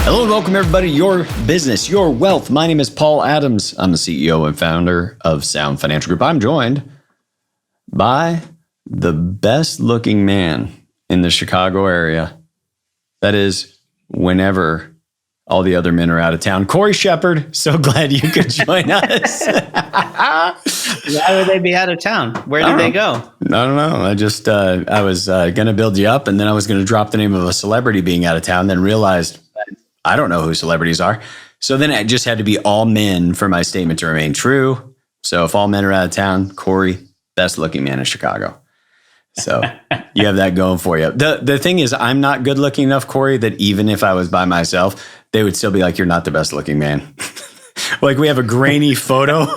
Hello and welcome everybody to Your Business, Your Wealth. My name is Paul Adams. I'm the CEO and founder of Sound Financial Group. I'm joined by the best looking man in the Chicago area. That is whenever all the other men are out of town. Corey Shepard, so glad you could join us. Why would they be out of town? Where did they go? I don't know. I was going to build you up and then I was going to drop the name of a celebrity being out of town, then realized I don't know who celebrities are. So then it just had to be all men for my statement to remain true. So if all men are out of town, Corey, best looking man in Chicago. So you have that going for you. The thing is, I'm not good looking enough, Corey, that even if I was by myself, they would still be like, you're not the best looking man. Like we have a grainy photo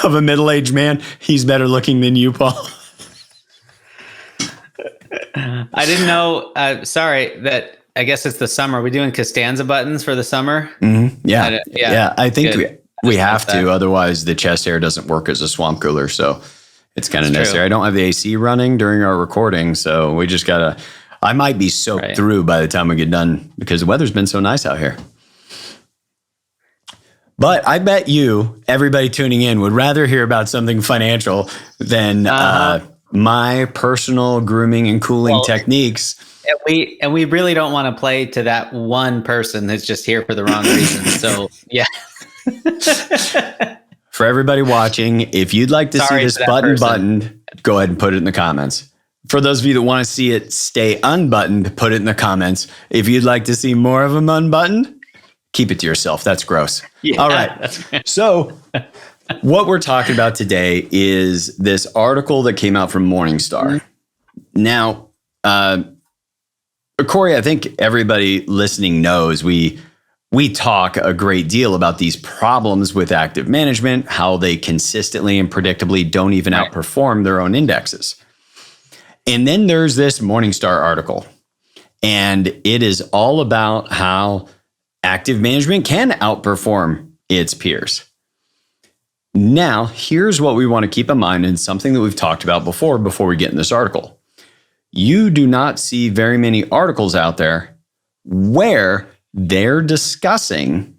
of a middle-aged man. He's better looking than you, Paul. I didn't know. Sorry, that I guess it's the summer. Are we doing Costanza buttons for the summer? Mm-hmm. Yeah. I think we have to. That. Otherwise, the chest hair doesn't work as a swamp cooler. So it's kind of necessary. True. I don't have the AC running during our recording. So we just got to, I might be soaked through by the time we get done because the weather's been so nice out here. But I bet you, everybody tuning in, would rather hear about something financial than my personal grooming and cooling techniques. And we really don't want to play to that one person that's just here for the wrong reasons. So, yeah. For everybody watching, if you'd like to see this buttoned, go ahead and put it in the comments. For those of you that want to see it stay unbuttoned, put it in the comments. If you'd like to see more of them unbuttoned, keep it to yourself. That's gross. Yeah, all right. So what we're talking about today is this article that came out from Morningstar. Now, Corey, I think everybody listening knows we talk a great deal about these problems with active management, how they consistently and predictably don't even outperform their own indexes. And then there's this Morningstar article, and it is all about how active management can outperform its peers. Now, here's what we want to keep in mind, and something that we've talked about before we get in this article. You do not see very many articles out there where they're discussing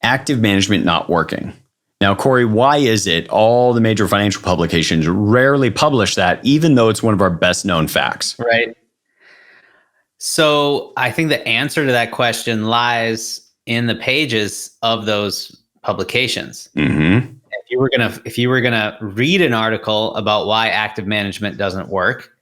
active management not working. Now, Corey, why is it all the major financial publications rarely publish that, even though it's one of our best known facts? Right. So I think the answer to that question lies in the pages of those publications. Mm-hmm. If you were gonna read an article about why active management doesn't work,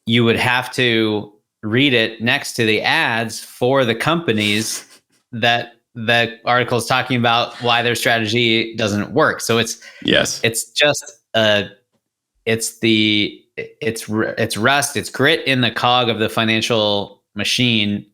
you would have to read it next to the ads for the companies that the article is talking about why their strategy doesn't work. So it's rust, it's grit in the cog of the financial machine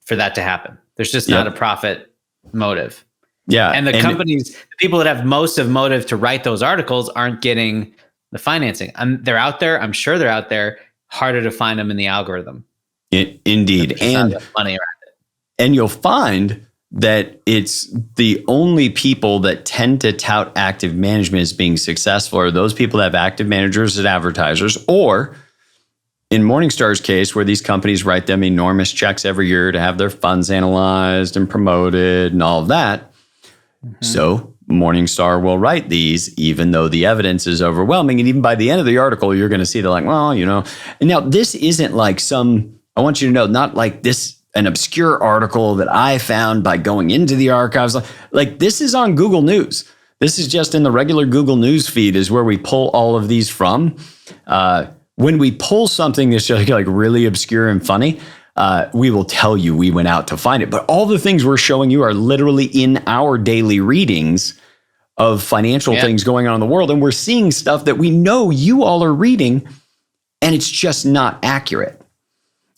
for that to happen. There's just not a profit motive. Yeah. And the companies, the people that have most of motive to write those articles aren't getting the financing. They're out there. I'm sure they're out there. Harder to find them in the algorithm. Indeed. And money around it. And you'll find that it's the only people that tend to tout active management as being successful are those people that have active managers as advertisers, or in Morningstar's case, where these companies write them enormous checks every year to have their funds analyzed and promoted and all of that. Mm-hmm. So Morningstar will write these, even though the evidence is overwhelming. And even by the end of the article, you're going to see they're like, well, you know. And now this isn't like I want you to know, not like this, an obscure article that I found by going into the archives. Like this is on Google News. This is just in the regular Google News feed is where we pull all of these from. When we pull something that's just like really obscure and funny, we will tell you we went out to find it. But all the things we're showing you are literally in our daily readings of financial things going on in the world. And we're seeing stuff that we know you all are reading, and it's just not accurate.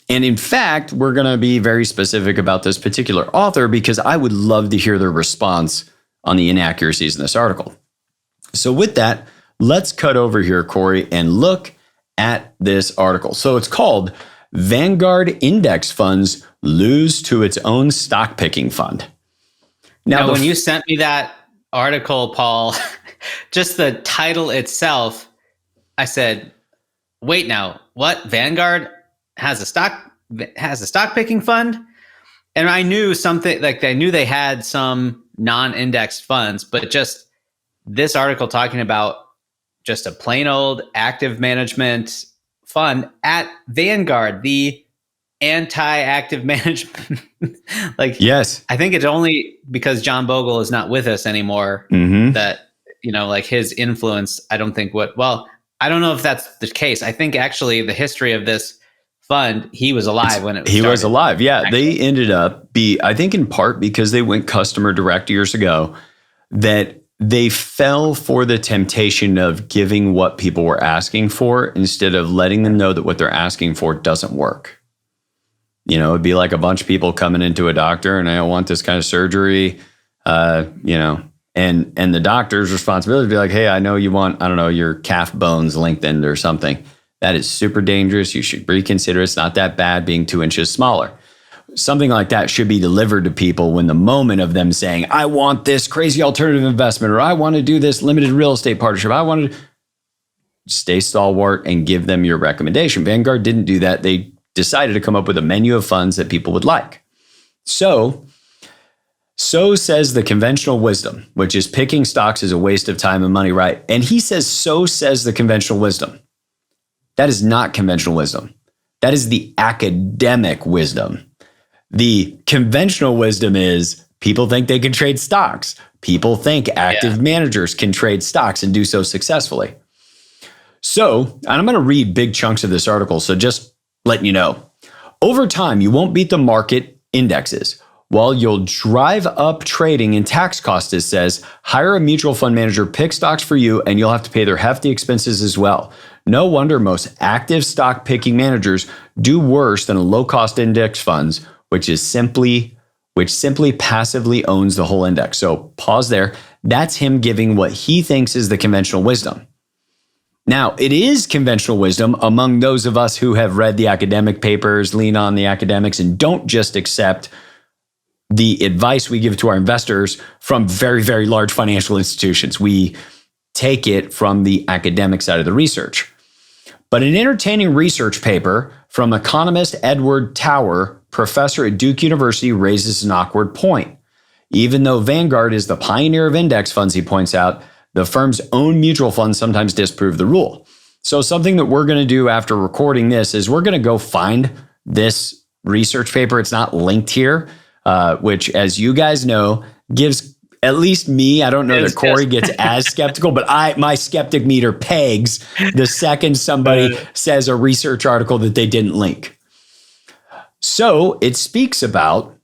And in fact, we're going to be very specific about this particular author because I would love to hear their response on the inaccuracies in this article. So with that, let's cut over here, Corey, and look at this article. So it's called Vanguard Index Funds Lose to Its Own Stock Picking Fund. Now when you sent me that article, Paul, just the title itself, I said, wait now, what? Vanguard has a stock picking fund? And I knew something, like I knew they had some non-indexed funds, but just this article talking about just a plain old active management fund at Vanguard, the anti-active management. Like, Yes. I think it's only because John Bogle is not with us anymore that, like his influence, I don't think I don't know if that's the case. I think actually the history of this fund, he was alive when it was He started. was alive. Yeah. Actually. They ended up I think in part because they went customer direct years ago, that they fell for the temptation of giving what people were asking for instead of letting them know that what they're asking for doesn't work. It'd be like a bunch of people coming into a doctor and I don't want this kind of surgery, and the doctor's responsibility would be like, hey, I know you want, I don't know, your calf bones lengthened or something. That is super dangerous. You should reconsider. It's not that bad being 2 inches smaller. Something like that should be delivered to people when the moment of them saying, I want this crazy alternative investment, or I want to do this limited real estate partnership. I want to stay stalwart and give them your recommendation. Vanguard didn't do that. They decided to come up with a menu of funds that people would like. So says the conventional wisdom, which is picking stocks is a waste of time and money, right? And he says, so says the conventional wisdom. That is not conventional wisdom. That is the academic wisdom. The conventional wisdom is people think they can trade stocks. People think active managers can trade stocks and do so successfully. So, and I'm going to read big chunks of this article. So just letting you know, over time, you won't beat the market indexes. While you'll drive up trading and tax costs, it says, hire a mutual fund manager, pick stocks for you, and you'll have to pay their hefty expenses as well. No wonder most active stock picking managers do worse than low-cost index funds, which simply passively owns the whole index. So pause there. That's him giving what he thinks is the conventional wisdom. Now, it is conventional wisdom among those of us who have read the academic papers, lean on the academics, and don't just accept the advice we give to our investors from very, very large financial institutions. We take it from the academic side of the research. But an entertaining research paper from economist Edward Tower, professor at Duke University, raises an awkward point. Even though Vanguard is the pioneer of index funds, he points out, the firm's own mutual funds sometimes disprove the rule. So something that we're going to do after recording this is we're going to go find this research paper. It's not linked here, which, as you guys know, gives at least me, I don't know that Corey gets as skeptical, but my skeptic meter pegs the second somebody says a research article that they didn't link. So it speaks about,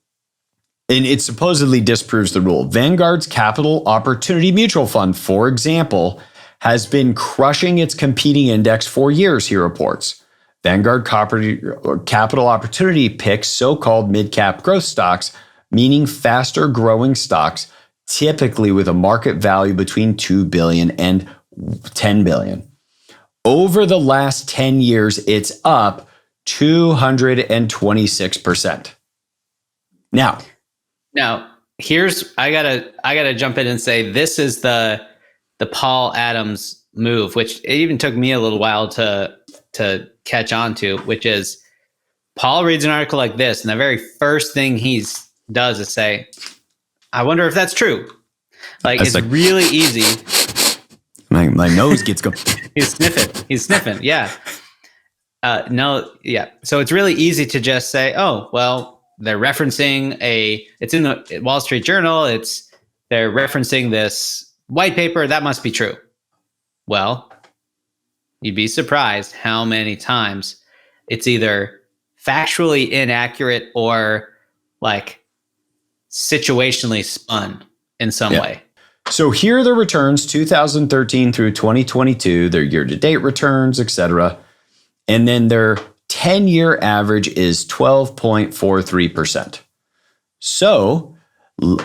and it supposedly disproves the rule. Vanguard's Capital Opportunity Mutual Fund, for example, has been crushing its competing index for years, he reports. Vanguard Capital Opportunity picks so-called mid-cap growth stocks, meaning faster growing stocks, typically with a market value between $2 billion and $10 billion. Over the last 10 years, it's up 226%. Now, here's I gotta jump in and say this is the Paul Adams move, which it even took me a little while to catch on to, which is Paul reads an article like this, and the very first thing he does is say, I wonder if that's true. It's really easy. My nose gets going. He's sniffing. Yeah. So it's really easy to just say, oh, well, they're referencing it's in the Wall Street Journal. They're referencing this white paper. That must be true. Well, you'd be surprised how many times it's either factually inaccurate or situationally spun in some way. So here are the returns, 2013 through 2022, their year-to-date returns, etc. And then their 10-year average is 12.43%. So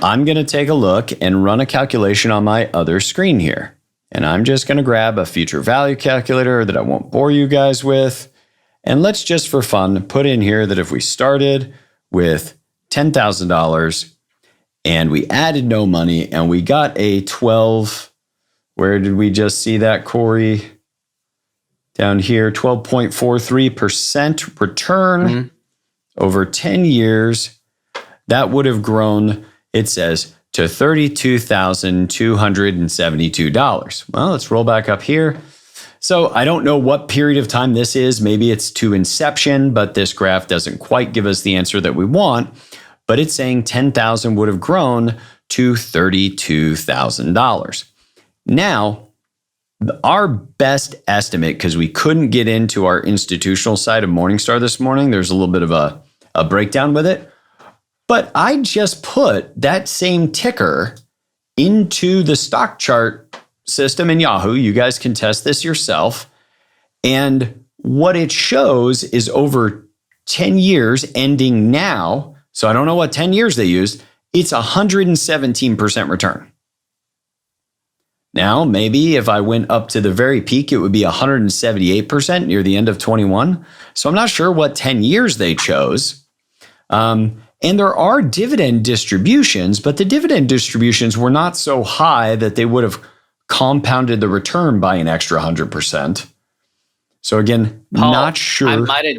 I'm going to take a look and run a calculation on my other screen here. And I'm just going to grab a future value calculator that I won't bore you guys with. And let's just for fun put in here that if we started with $10,000 and we added no money and we got a 12, where did we just see that, Corey? Down here, 12.43% return over 10 years. that would have grown, it says, to $32,272. Well, let's roll back up here. So I don't know what period of time this is. Maybe it's to inception, but this graph doesn't quite give us the answer that we want. But it's saying 10,000 would have grown to $32,000. Now, our best estimate, because we couldn't get into our institutional side of Morningstar this morning, there's a little bit of a breakdown with it. But I just put that same ticker into the stock chart system in Yahoo. You guys can test this yourself. And what it shows is over 10 years ending now. So I don't know what 10 years they used. It's 117% return. Now, maybe if I went up to the very peak, it would be 178% near the end of 21. So I'm not sure what 10 years they chose. And there are dividend distributions, but the dividend distributions were not so high that they would have compounded the return by an extra 100%. So again, Paul, not sure. I might have.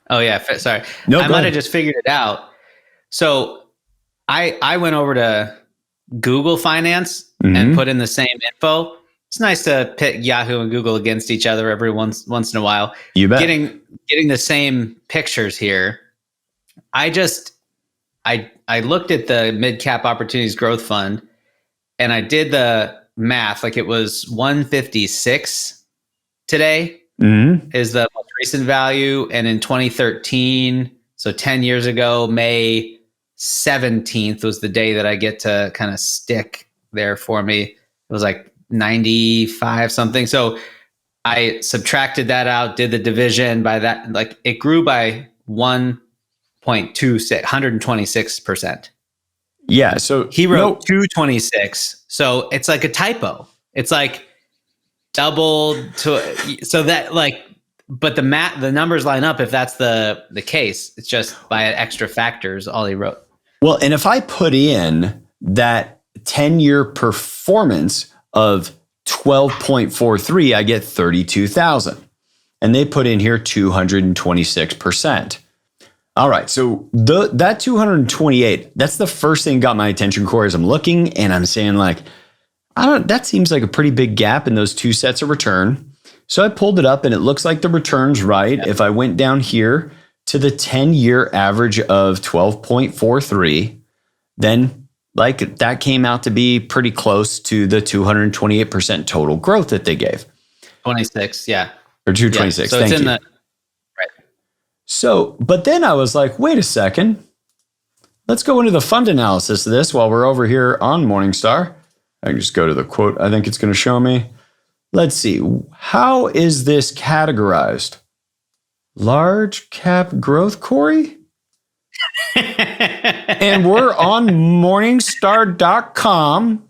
Oh yeah, sorry. No, I might have just figured it out. So I went over to Google Finance and put in the same info. It's nice to pit Yahoo and Google against each other every once in a while. You bet. Getting the same pictures here. I looked at the Mid Cap Opportunities Growth Fund and I did the math. Like it was 156 today is the most recent value. And in 2013, so 10 years ago, May 17th was the day that I get to kind of stick there for me. It was like 95 something. So I subtracted that out, did the division by that. Like it grew by 126%. Yeah. So he wrote 226. So it's like a typo. It's like doubled to, so that like, but the numbers line up if that's the case. It's just by extra factors, all he wrote. Well, and if I put in that 10-year performance of 12.43, I get 32,000. And they put in here 226%. All right, so that 228, that's the first thing got my attention, Corey, as I'm looking and I'm saying like, that seems like a pretty big gap in those two sets of return. So I pulled it up and it looks like the return's right. If I went down here to the 10-year average of 12.43, then like that came out to be pretty close to the 228% total growth that they gave. 26, yeah. Or 226, yeah. So thank it's in you. right. So, but then I was like, wait a second. Let's go into the fund analysis of this while we're over here on Morningstar. I can just go to the quote I think it's going to show me. Let's see. How is this categorized? Large cap growth, Corey? And we're on Morningstar.com.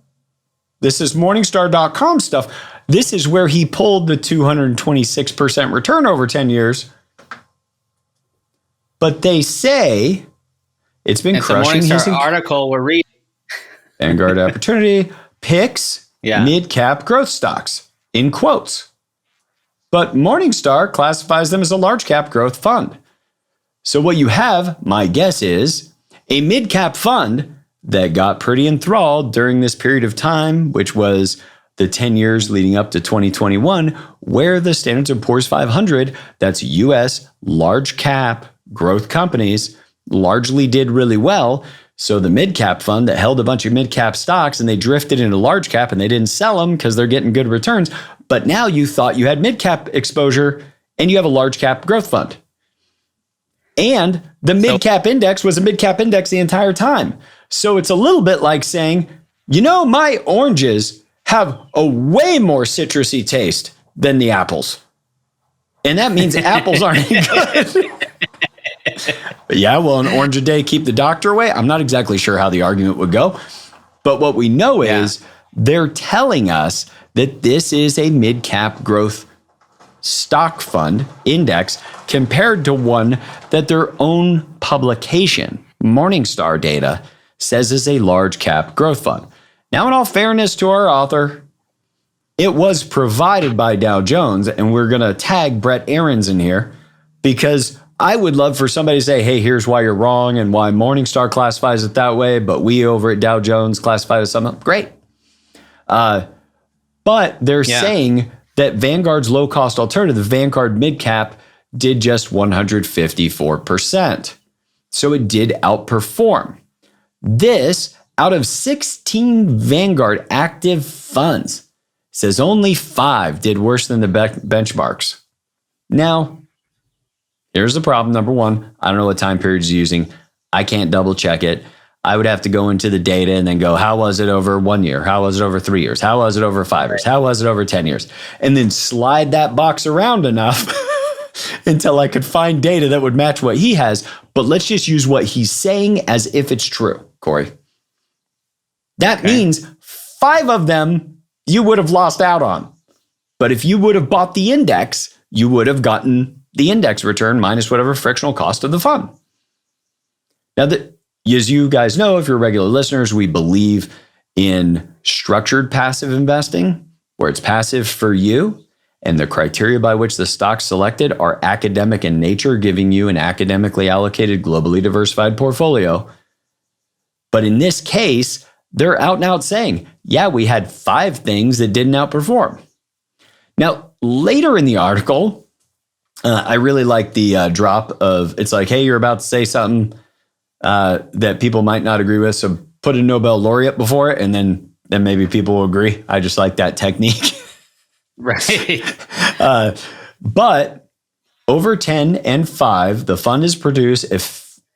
This is Morningstar.com stuff. This is where he pulled the 226% return over 10 years. But they say it's been crushing. It's a Morningstar article we're reading. Vanguard Opportunity picks mid-cap growth stocks, in quotes. But Morningstar classifies them as a large-cap growth fund. So what you have, my guess is, a mid-cap fund that got pretty enthralled during this period of time, which was the 10 years leading up to 2021, where the Standard & Poor's 500, that's U.S. large-cap growth companies, largely did really well. So the mid-cap fund that held a bunch of mid-cap stocks and they drifted into large cap and they didn't sell them because they're getting good returns. But now you thought you had mid-cap exposure and you have a large cap growth fund. And the mid-cap index was a mid-cap index the entire time. So it's a little bit like saying, you know, my oranges have a way more citrusy taste than the apples. And that means apples aren't good. But yeah, will an orange a day keep the doctor away? I'm not exactly sure how the argument would go. But what we know is they're telling us that this is a mid-cap growth stock fund index compared to one that their own publication, Morningstar Data, says is a large cap growth fund. Now, in all fairness to our author, it was provided by Dow Jones, and we're going to tag Brett Aarons in here because I would love for somebody to say, hey, here's why you're wrong and why Morningstar classifies it that way, but we over at Dow Jones classify it as something. Great. But they're saying that Vanguard's low-cost alternative, the Vanguard mid-cap, did just 154%. So it did outperform. This, out of 16 Vanguard active funds, says only 5 did worse than the benchmarks. Now, here's the problem. Number one, I don't know what time period you're using. I can't double check it. I would have to go into the data and then go, how was it over 1 year? How was it over 3 years? How was it over 5 years? How was it over 10 years? And then slide that box around enough until I could find data that would match what he has. But let's just use what he's saying as if it's true, Corey. That means 5 of them you would have lost out on. But if you would have bought the index, you would have gotten the index return minus whatever frictional cost of the fund. Now, as you guys know, if you're regular listeners, we believe in structured passive investing, where it's passive for you, and the criteria by which the stocks selected are academic in nature, giving you an academically allocated, globally diversified portfolio. But in this case, they're out and out saying, yeah, we had 5 things that didn't outperform. Now, later in the article, I really like the drop of, it's like, hey, you're about to say something that people might not agree with, so put a Nobel laureate before it, and then maybe people will agree. I just like that technique. Right. But over 10 and 5, the fund has produced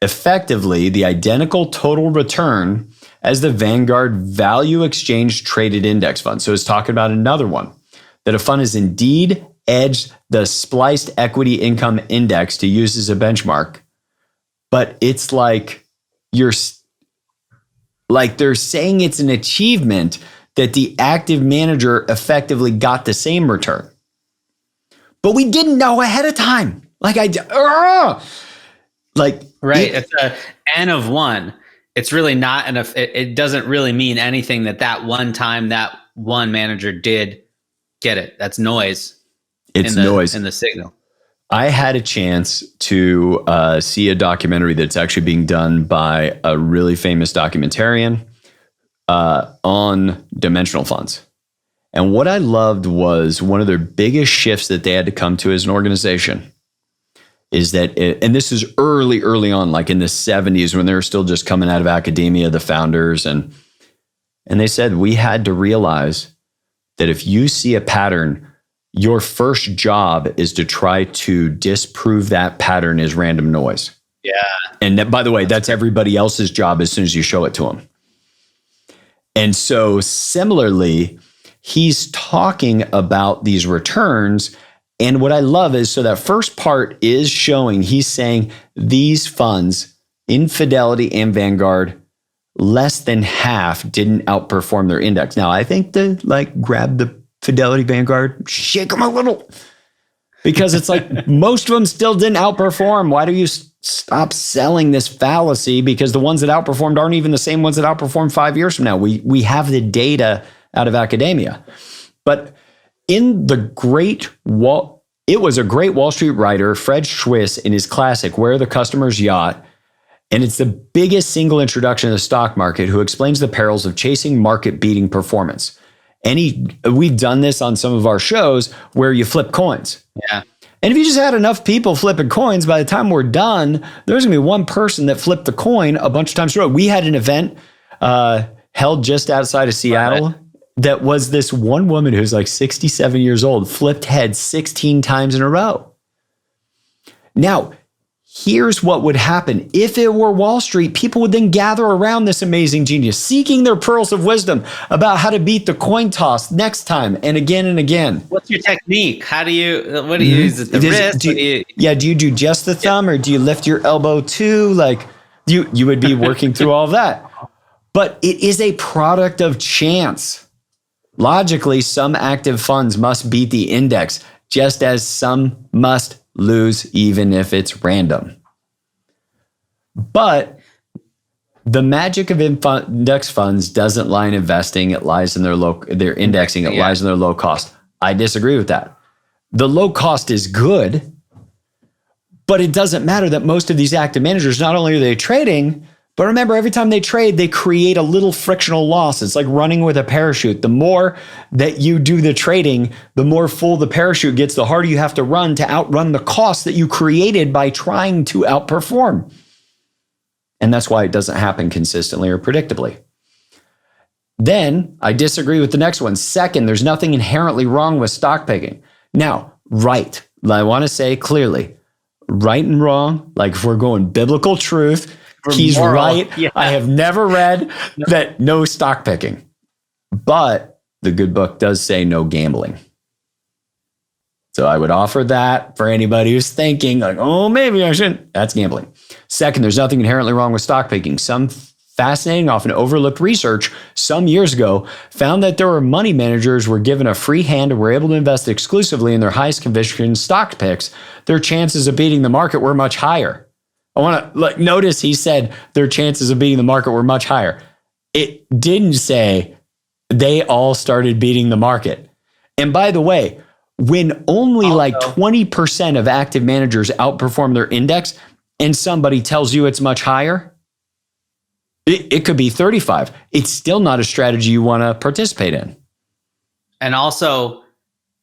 effectively the identical total return as the Vanguard Value Exchange Traded Index Fund. So it's talking about another one, that a fund has indeed edged the Spliced Equity Income Index to use as a benchmark. But it's like they're saying it's an achievement that the active manager effectively got the same return. But we didn't know ahead of time. It's a N of 1. It's really not enough. It doesn't really mean anything that one time that one manager did get it. That's noise. It's noise in the signal. I had a chance to see a documentary that's actually being done by a really famous documentarian on dimensional funds. And what I loved was one of their biggest shifts that they had to come to as an organization is that, and this is early on, like in the 70s when they were still just coming out of academia, the founders, and they said, we had to realize that if you see a pattern, your first job is to try to disprove that pattern as random noise. Yeah. And that, by the way, that's everybody else's job as soon as you show it to them. And so similarly, he's talking about these returns. And what I love is, so that first part is showing, he's saying these funds, Fidelity and Vanguard, less than half didn't outperform their index. Now, I think grab the Fidelity Vanguard, shake them a little, because it's like most of them still didn't outperform. Why do you stop selling this fallacy? Because the ones that outperformed aren't even the same ones that outperformed 5 years from now. We have the data out of academia. But in it was a great Wall Street writer, Fred Schwiss, in his classic, Where the Customer's Yacht. And it's the biggest single introduction to the stock market, who explains the perils of chasing market-beating performance. And we've done this on some of our shows where you flip coins. Yeah. And if you just had enough people flipping coins, by the time we're done, there's going to be one person that flipped the coin a bunch of times. We had an event held just outside of Seattle that was this one woman who's like 67 years old, flipped heads 16 times in a row. Now, here's what would happen. If it were Wall Street, people would then gather around this amazing genius, seeking their pearls of wisdom about how to beat the coin toss next time and again and again. What's your technique? What do you use? Is it the wrist? Do you do just the thumb, or do you lift your elbow too? Like you would be working through all that. But it is a product of chance. Logically, some active funds must beat the index, just as some must lose, even if it's random. But the magic of index funds doesn't lie in investing. It lies in their indexing. It lies in their low cost. I disagree with that. The low cost is good, But it doesn't matter that most of these active managers, not only are they trading, but remember, every time they trade, they create a little frictional loss. It's like running with a parachute. The more that you do the trading, the more full the parachute gets, the harder you have to run to outrun the cost that you created by trying to outperform. And that's why it doesn't happen consistently or predictably. Then I disagree with the next one. Second, there's nothing inherently wrong with stock picking. Now, right. I want to say clearly, right and wrong, like if we're going biblical truth, he's moral, right. Yeah. I have never read that no stock picking, but the good book does say no gambling. So I would offer that for anybody who's thinking like, oh, maybe I shouldn't. That's gambling. Second, there's nothing inherently wrong with stock picking. Some fascinating, often overlooked research some years ago found that there were money managers were given a free hand and were able to invest exclusively in their highest conviction stock picks. Their chances of beating the market were much higher. I want to notice he said their chances of beating the market were much higher. It didn't say they all started beating the market. And by the way, when only like 20% of active managers outperform their index and somebody tells you it's much higher, it could be 35. It's still not a strategy you want to participate in. And also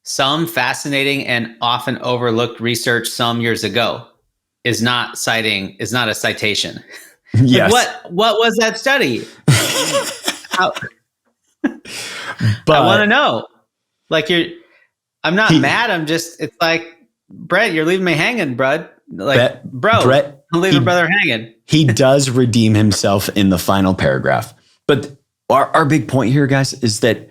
some fascinating and often overlooked research some years ago is not a citation. Yes. What was that study? But I want to know. Like I'm not mad. It's like, Brett, you're leaving me hanging, Brett. Like, Brett, I'm leaving brother hanging. He does redeem himself in the final paragraph. But our big point here, guys, is that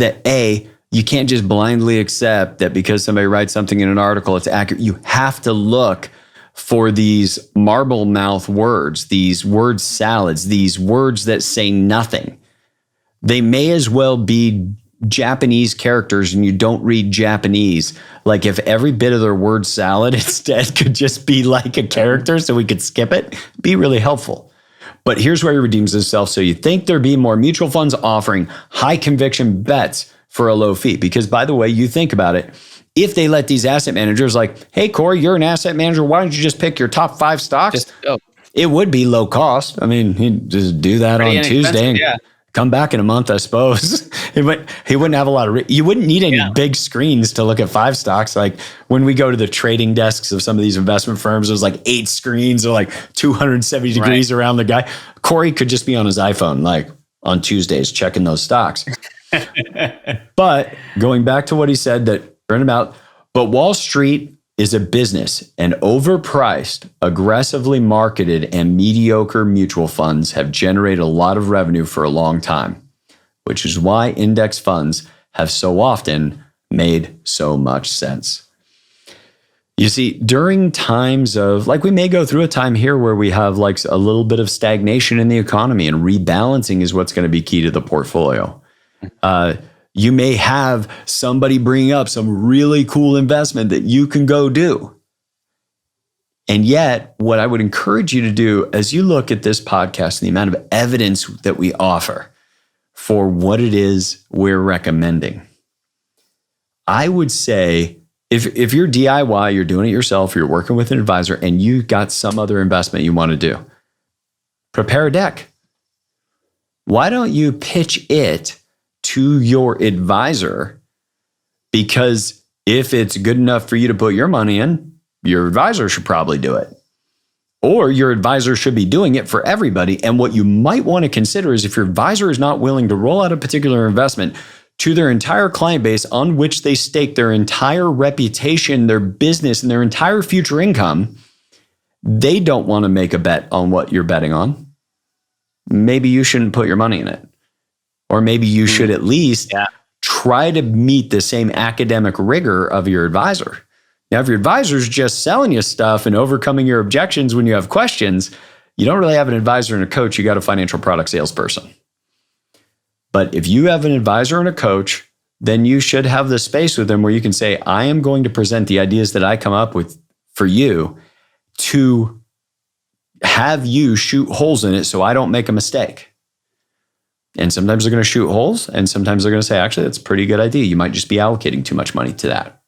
A, you can't just blindly accept that because somebody writes something in an article, it's accurate. You have to look for these marble mouth words, these word salads, these words that say nothing. They may as well be Japanese characters and you don't read Japanese. Like if every bit of their word salad instead could just be like a character so we could skip it, it'd be really helpful. But here's where he redeems himself. So you think there'd be more mutual funds offering high conviction bets for a low fee? Because by the way, you think about it, if they let these asset managers like, hey, Corey, you're an asset manager. Why don't you just pick your top 5 stocks? Just go. It would be low cost. I mean, he'd just do that on Tuesday and come back in a month, I suppose. He wouldn't have a lot of, you wouldn't need any big screens to look at 5 stocks. Like when we go to the trading desks of some of these investment firms, there's like 8 screens or like 270 degrees around the guy. Corey could just be on his iPhone, like on Tuesdays, checking those stocks. But going back to what he said that about, but Wall Street is a business and overpriced, aggressively marketed and mediocre mutual funds have generated a lot of revenue for a long time, which is why index funds have so often made so much sense. You see, during times of, like we may go through a time here where we have like a little bit of stagnation in the economy and rebalancing is what's going to be key to the portfolio. You may have somebody bring up some really cool investment that you can go do. And yet, what I would encourage you to do as you look at this podcast and the amount of evidence that we offer for what it is we're recommending, I would say if you're DIY, you're doing it yourself, you're working with an advisor, and you got some other investment you want to do, prepare a deck. Why don't you pitch it to your advisor? Because if it's good enough for you to put your money in, your advisor should probably do it. Or your advisor should be doing it for everybody. And what you might want to consider is if your advisor is not willing to roll out a particular investment to their entire client base on which they stake their entire reputation, their business, and their entire future income, they don't want to make a bet on what you're betting on. Maybe you shouldn't put your money in it. Or maybe you should at least try to meet the same academic rigor of your advisor. Now, if your advisor's just selling you stuff and overcoming your objections when you have questions, you don't really have an advisor and a coach. You got a financial product salesperson. But if you have an advisor and a coach, then you should have the space with them where you can say, I am going to present the ideas that I come up with for you to have you shoot holes in it so I don't make a mistake. And sometimes they're going to shoot holes, and sometimes they're going to say, actually, that's a pretty good idea. You might just be allocating too much money to that.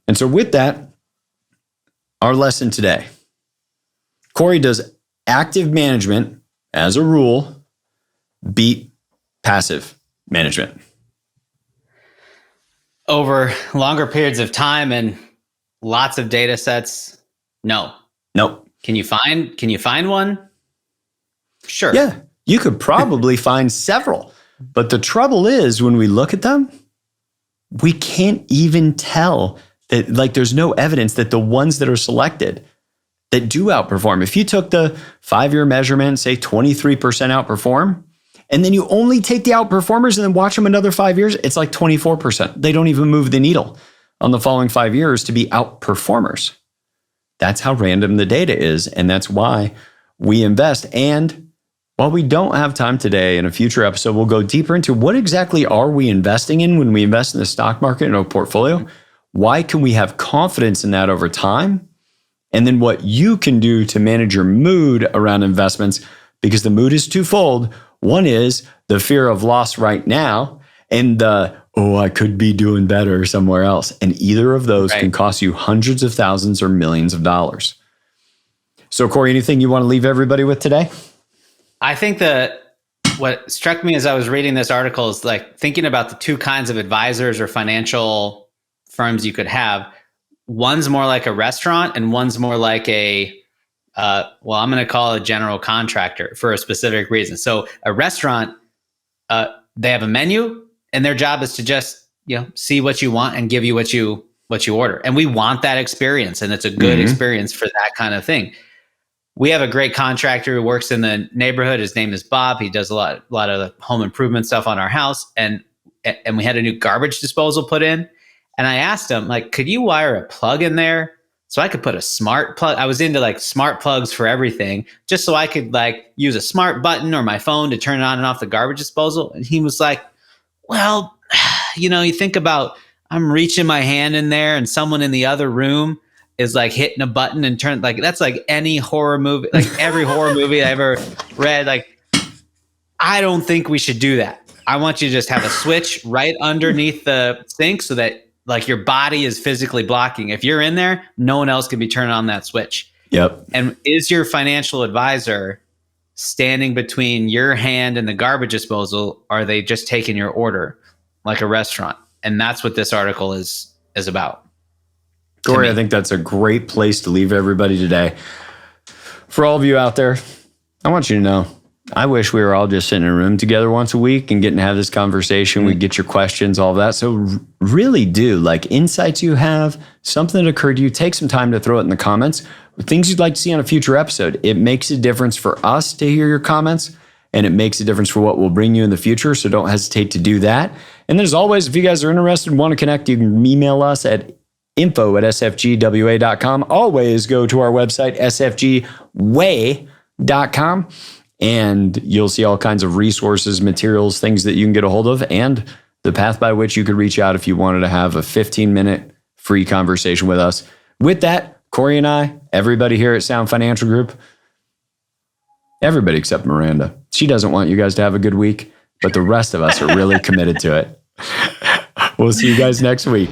And so with that, our lesson today. Corey, does active management, as a rule, beat passive management? Over longer periods of time and lots of data sets, no. Nope. Can you find one? Sure. Yeah, you could probably find several. But the trouble is, when we look at them, we can't even tell that, like, there's no evidence that the ones that are selected that do outperform. If you took the 5-year measurement, say 23% outperform, and then you only take the outperformers and then watch them another 5 years, it's like 24%. They don't even move the needle on the following 5 years to be outperformers. That's how random the data is. And that's why we invest. And while we don't have time today, in a future episode, we'll go deeper into what exactly are we investing in when we invest in the stock market in a portfolio? Why can we have confidence in that over time? And then what you can do to manage your mood around investments, because the mood is twofold. One is the fear of loss right now, and I could be doing better somewhere else. And either of those can cost you hundreds of thousands or millions of dollars. So, Corey, anything you want to leave everybody with today? I think that what struck me as I was reading this article is like thinking about the two kinds of advisors or financial firms you could have. One's more like a restaurant and one's more like I'm going to call it a general contractor for a specific reason. So a restaurant, they have a menu and their job is to just, see what you want and give you what you order. And we want that experience. And it's a good experience for that kind of thing. We have a great contractor who works in the neighborhood. His name is Bob. He does a lot of the home improvement stuff on our house. And we had a new garbage disposal put in. And I asked him, like, could you wire a plug in there so I could put a smart plug? I was into like smart plugs for everything, just so I could like use a smart button or my phone to turn on and off the garbage disposal. And he was like, well, you think about, I'm reaching my hand in there and someone in the other room is like hitting a button and turn, like, that's like any horror movie, like every horror movie I ever read. Like, I don't think we should do that. I want you to just have a switch right underneath the sink so that like your body is physically blocking. If you're in there, no one else can be turning on that switch. Yep. And is your financial advisor standing between your hand and the garbage disposal? Are they just taking your order like a restaurant? And that's what this article is about. Corey, I think that's a great place to leave everybody today. For all of you out there, I want you to know, I wish we were all just sitting in a room together once a week and getting to have this conversation. We get your questions, all of that. So really do, like, insights you have, something that occurred to you, take some time to throw it in the comments. Things you'd like to see on a future episode. It makes a difference for us to hear your comments, and it makes a difference for what we'll bring you in the future. So don't hesitate to do that. And as always, if you guys are interested and want to connect, you can email us at info@sfgwa.com. Always go to our website, sfgway.com. And you'll see all kinds of resources, materials, things that you can get a hold of, and the path by which you could reach out if you wanted to have a 15-minute free conversation with us. With that, Corey and I, everybody here at Sound Financial Group, everybody except Miranda. She doesn't want you guys to have a good week, but the rest of us are really committed to it. We'll see you guys next week.